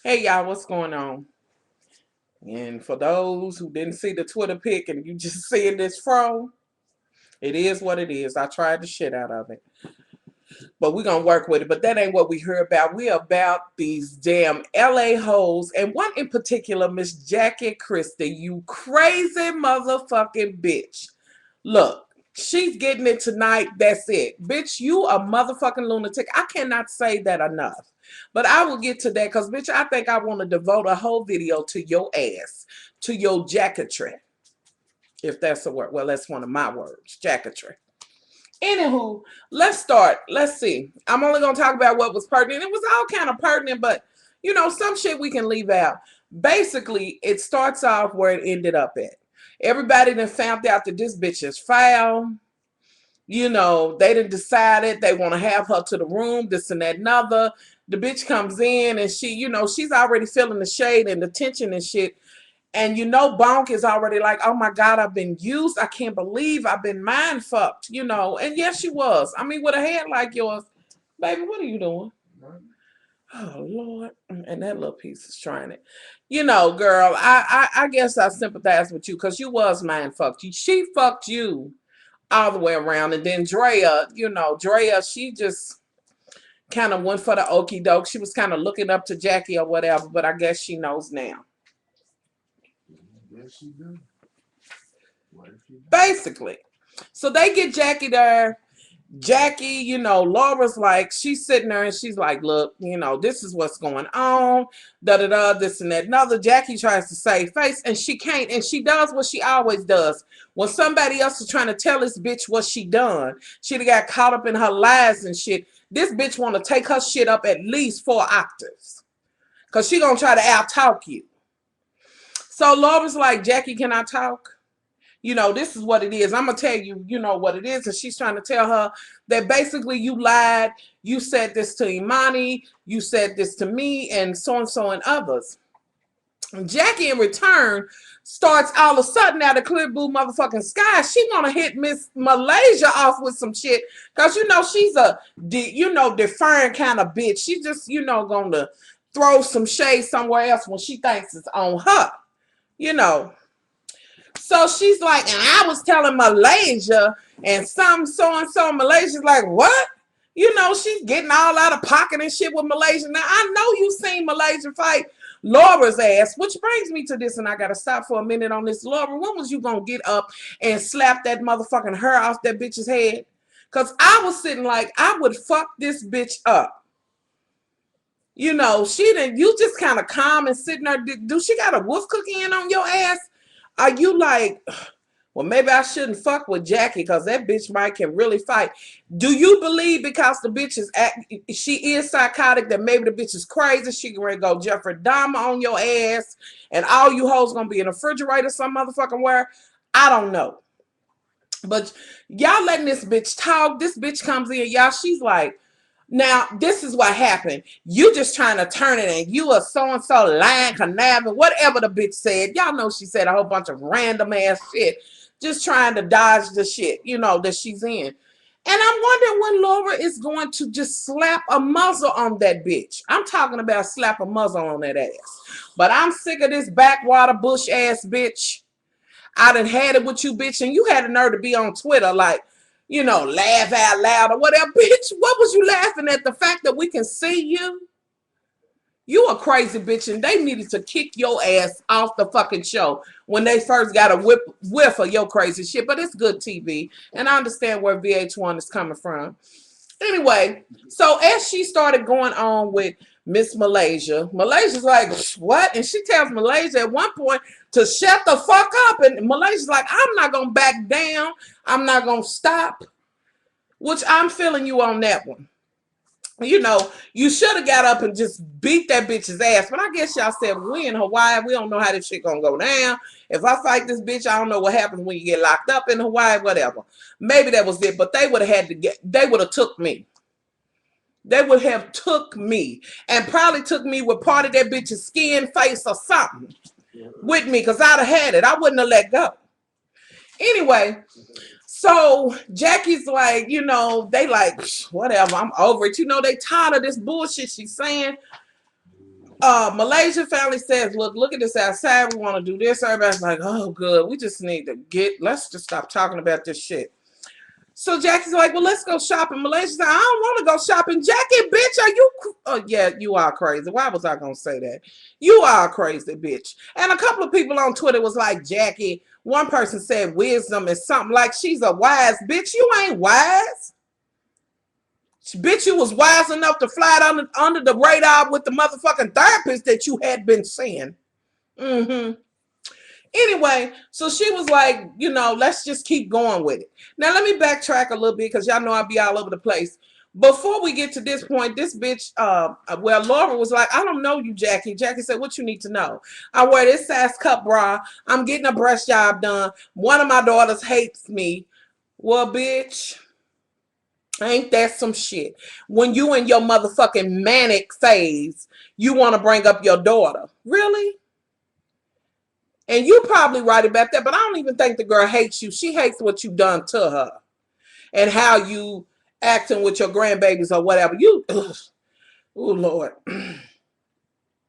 Hey y'all, what's going on? And for those who didn't see the Twitter pic and you just seeing this fro, it is what it is. I tried the shit out of it. But we're gonna work with it. But that ain't what we heard about. We're about these damn LA hoes, and one in particular, Miss Jackie Christie, you crazy motherfucking bitch. Look, she's getting it tonight. That's it. Bitch, you a motherfucking lunatic. I cannot say that enough. But I will get to that because, bitch, I think I want to devote a whole video to your ass, to your jacketry, if that's a word. Well, that's one of my words, jacketry. Anywho, let's start. Let's see. I'm only going to talk about what was pertinent. It was all kind of pertinent, but, you know, some shit we can leave out. Basically, it starts off where it ended up at. Everybody then found out that this bitch is foul. You know, they done decided they want to have her to the room, this and that and other. The bitch comes in and she, you know, she's already feeling the shade and the tension and shit. And you know, Bonk is already like, oh my God, I've been used. I can't believe I've been mind fucked, you know. And yes, she was. I mean, with a head like yours, baby, what are you doing? Oh Lord. And that little piece is trying it. You know, girl, I guess I sympathize with you because you was mind fucked. She fucked you all the way around. And then Drea, you know, Drea, she just kind of went for the okie doke. She was kind of looking up to Jackie or whatever, but I guess she knows now. Yes, she do. Basically. So they get Jackie there. Jackie, you know, Laura's like, she's sitting there and she's like, look, you know, this is what's going on, da-da-da, this and that. Another, Jackie tries to save face and she can't, and she does what she always does. When somebody else is trying to tell this bitch what she done, she'd have got caught up in her lies and shit. This bitch want to take her shit up at least 4 octaves. Because she gonna try to out-talk you. So Laura's like, Jackie, can I talk? You know, this is what it is. I'm going to tell you, you know, what it is. And she's trying to tell her that basically you lied. You said this to Imani. You said this to me and so and others. And Jackie in return starts all of a sudden out of clear blue motherfucking sky. She want to hit Miss Malaysia off with some shit. Because, you know, she's a, you know, deferring kind of bitch. She just, you know, going to throw some shade somewhere else when she thinks it's on her. You know. So she's like, and I was telling Malaysia and some so and so. Malaysia's like, what? You know, she's getting all out of pocket and shit with Malaysia. Now, I know you've seen Malaysia fight Laura's ass, which brings me to this, and I got to stop for a minute on this. Laura, when was you going to get up and slap that motherfucking hair off that bitch's head? Because I was sitting like, I would fuck this bitch up. You know, she didn't, you just kind of calm and sitting there. Do she got a wolf cookie in on your ass? Are you like, well, maybe I shouldn't fuck with Jackie because that bitch might can really fight? Do you believe because the bitch is, she is psychotic that maybe the bitch is crazy? She can go Jeffrey Dahmer on your ass and all you hoes gonna be in a refrigerator some motherfucking where? I don't know. But y'all letting this bitch talk. This bitch comes in, y'all, she's like, now, this is what happened. You just trying to turn it and you are so-and-so lying, conniving, whatever the bitch said. Y'all know she said a whole bunch of random ass shit. Just trying to dodge the shit, you know, that she's in. And I'm wondering when Laura is going to just slap a muzzle on that bitch. I'm talking about slap a muzzle on that ass. But I'm sick of this backwater bush ass bitch. I done had it with you, bitch, and you had the nerve to be on Twitter like, you know, laugh out loud or whatever. Bitch, what was you laughing at? The fact that we can see you? You a crazy bitch, and they needed to kick your ass off the fucking show when they first got a whiff of your crazy shit. But it's good TV, and I understand where VH1 is coming from. Anyway, so as she started going on with Miss Malaysia, Malaysia's like, what? And she tells Malaysia at one point to shut the fuck up. And Malaysia's like, I'm not going to back down. I'm not going to stop. Which I'm feeling you on that one. You know, you should have got up and just beat that bitch's ass. But I guess y'all said, we in Hawaii, we don't know how this shit gonna go down. If I fight this bitch, I don't know what happens when you get locked up in Hawaii, whatever. Maybe that was it, but they would have had to get, they would have took me. They would have took me and probably took me with part of that bitch's skin, face, or something with me because I'd have had it. I wouldn't have let go. Anyway, so Jackie's like, you know, they like, whatever, I'm over it. You know, they tired of this bullshit she's saying. Malaysia family says, look at this outside. We want to do this. Everybody's like, oh, good. We just need to let's just stop talking about this shit. So Jackie's like, well, let's go shopping. Malaysia's like, I don't want to go shopping. Jackie, bitch, are you? Oh, yeah, you are crazy. Why was I going to say that? You are crazy, bitch. And a couple of people on Twitter was like, Jackie, one person said wisdom is something like she's a wise bitch. You ain't wise. Bitch, you was wise enough to fly under the radar with the motherfucking therapist that you had been seeing. Anyway, so she was like, let's just keep going with it. Now, let me backtrack a little bit because y'all know I'll be all over the place. Before we get to this point, this bitch, Laura was like, I don't know you, Jackie. Jackie said, what you need to know? I wear this size cup bra. I'm getting a breast job done. One of my daughters hates me. Well, bitch, ain't that some shit? When you in your motherfucking manic phase, you want to bring up your daughter. Really? And you probably right about that, but I don't even think the girl hates you. She hates what you done to her and how you acting with your grandbabies or whatever. Oh, Lord.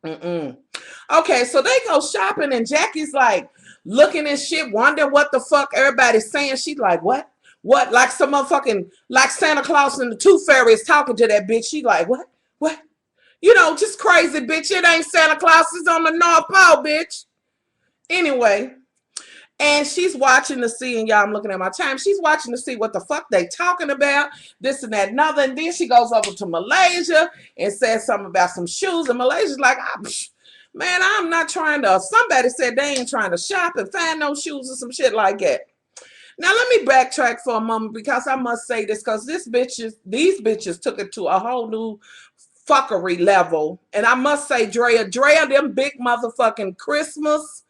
Okay, so they go shopping and Jackie's like looking and shit, wonder what the fuck everybody's saying. She's like, what? What? Like some motherfucking, like Santa Claus and the Tooth Fairy is talking to that bitch. She like, what? What? Just crazy, bitch. It ain't Santa Claus. It's on the North Pole, bitch. Anyway, and she's watching to see, and y'all, I'm looking at my time. She's watching to see what the fuck they talking about, this and that, another. And then she goes over to Malaysia and says something about some shoes. And Malaysia's like, man, I'm not trying to. Somebody said they ain't trying to shop and find no shoes or some shit like that. Now let me backtrack for a moment because I must say this because these bitches took it to a whole new fuckery level. And I must say, Drea, them big motherfucking Christmas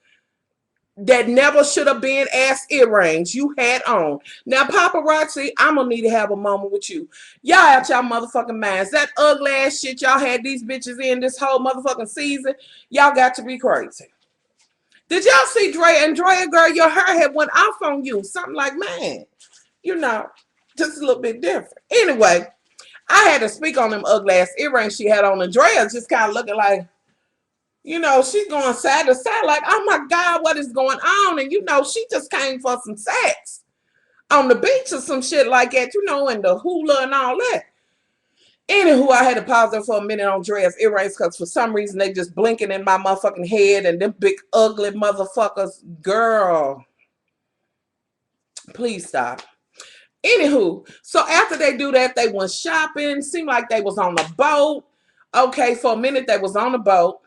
that never should have been ass earrings you had on. Now, paparazzi, I'm gonna need to have a moment with you. Y'all out y'all motherfucking minds. That ugly ass shit y'all had these bitches in this whole motherfucking season, y'all got to be crazy. Did y'all see Drea? And Drea, girl, your hair had went off on you. Something like, man, just a little bit different. Anyway, I had to speak on them ugly ass earrings she had on. And Drea's just kind of looking like, she's going side to side like, oh my God, what is going on? And she just came for some sex on the beach or some shit like that, and the hula and all that. Anywho, I had to pause there for a minute on Drea's earrings because for some reason they just blinking in my motherfucking head and them big ugly motherfuckers. Girl, please stop. Anywho, so after they do that, they went shopping. Seemed like they was on the boat. Okay, for a minute they was on the boat.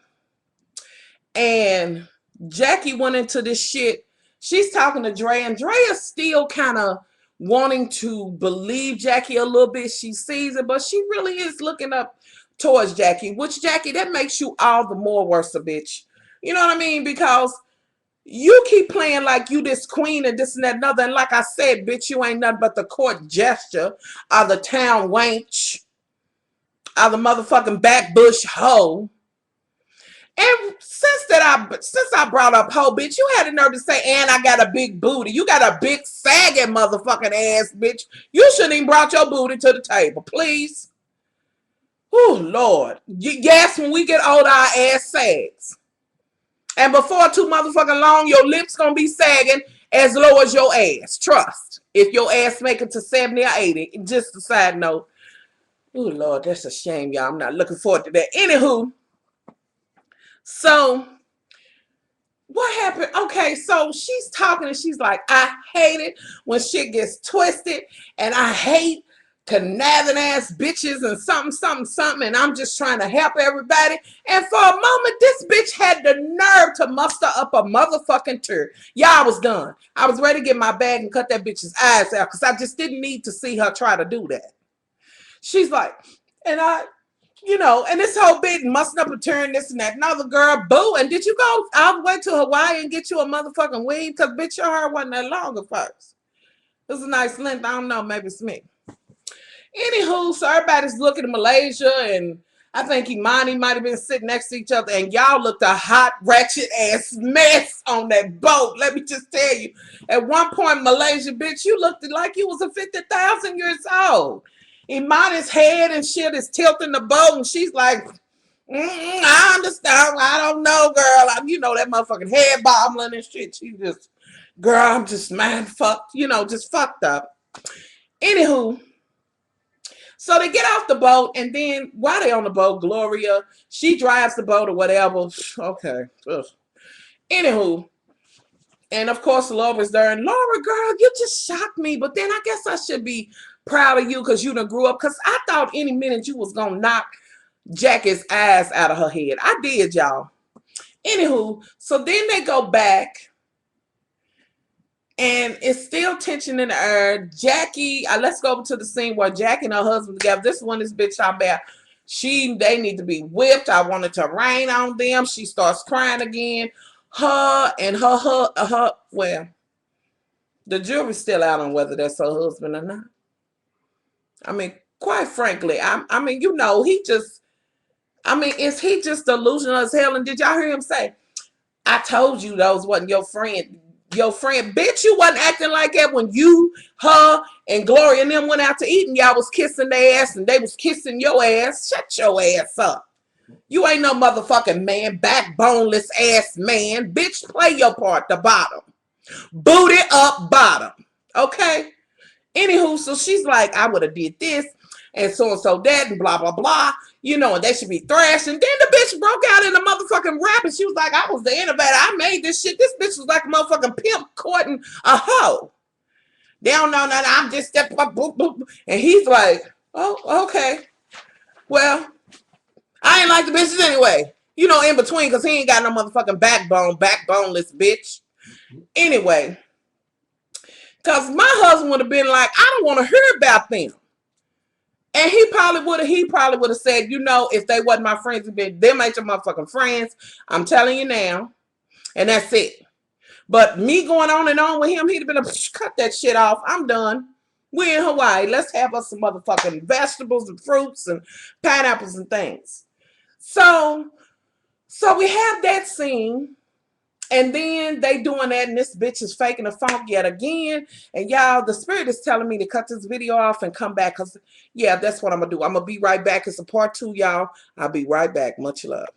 And Jackie went into this shit. She's talking to Drea, and Drea's still kind of wanting to believe Jackie a little bit. She sees it, but she really is looking up towards Jackie, which, Jackie, that makes you all the more worse a bitch. You know what I mean? Because you keep playing like you this queen and this and that and other. And like I said, bitch, you ain't nothing but the court gesture or the town wench or the motherfucking backbush hoe. And since I brought up hoe, bitch, you had the nerve to say, and I got a big booty. You got a big sagging motherfucking ass, bitch. You shouldn't even brought your booty to the table, please. Oh, Lord. Yes, when we get older, our ass sags. And before too motherfucking long, your lips gonna be sagging as low as your ass. Trust. If your ass make it to 70 or 80. Just a side note. Oh, Lord, that's a shame, y'all. I'm not looking forward to that. Anywho. So, what happened? Okay, so she's talking and she's like, I hate it when shit gets twisted and I hate conniving ass bitches and something, and I'm just trying to help everybody. And for a moment, this bitch had the nerve to muster up a motherfucking tear. Yeah, I was done. I was ready to get my bag and cut that bitch's eyes out because I just didn't need to see her try to do that. She's like, and and this whole big mustering up a turn, this and that. Another girl, boo. And did you go all the way to Hawaii and get you a motherfucking weave? Because, bitch, your hair wasn't that long at first. It was a nice length. I don't know. Maybe it's me. Anywho, so everybody's looking at Malaysia, and I think Imani might have been sitting next to each other, and y'all looked a hot, ratchet ass mess on that boat. Let me just tell you. At one point, Malaysia, bitch, you looked like you was a 50,000 years old. Imani's head and shit is tilting the boat, and she's like, I know, that motherfucking head bobbling and shit. She just, girl, I'm just mind fucked, you know, just fucked up. Anywho, so they get off the boat, and then while they on the boat, Gloria, she drives the boat or whatever. Okay. Ugh. Anywho, and of course Laura's there, and Laura, girl, you just shocked me, but then I guess I should be proud of you because you done grew up, because I thought any minute you was gonna knock Jackie's eyes out of her head. I did, y'all. Anywho, so then they go back, and it's still tension in the air. Jackie, let's go over to the scene where Jackie and her husband together. This one, this bitch out there. They need to be whipped. I wanted to rain on them. She starts crying again. Her and well, the jury's still out on whether that's her husband or not. I mean, quite frankly, I mean, you know, is he just delusional as hell? And did y'all hear him say, I told you those wasn't your friend. Your friend, bitch, you wasn't acting like that when you, her, and Gloria and them went out to eat and y'all was kissing their ass and they was kissing your ass. Shut your ass up. You ain't no motherfucking man, backboneless ass man. Bitch, play your part, the bottom. Booty up bottom. Okay? Anywho, so she's like, I would have did this and so that and blah, blah, blah. You know, and they should be thrashed. And then the bitch broke out in a motherfucking rap and she was like, I was the innovator. I made this shit. This bitch was like a motherfucking pimp courting a hoe. They don't know nothing. I'm just step up, boop, boop. And he's like, oh, okay. Well, I ain't like the bitches anyway. You know, in between, because he ain't got no motherfucking backbone, backboneless bitch. Anyway, because my husband would have been like, I don't want to hear about them. And he probably would have said, you know, if they wasn't my friends, them ain't your motherfucking friends. I'm telling you now. And that's it. But me going on and on with him, he'd have been like, cut that shit off. I'm done. We're in Hawaii. Let's have us some motherfucking vegetables and fruits and pineapples and things. So we have that scene. And then they doing that, and this bitch is faking the funk yet again. And y'all, the spirit is telling me to cut this video off and come back. Because, yeah, that's what I'm going to do. I'm going to be right back. It's a part 2, y'all. I'll be right back. Much love.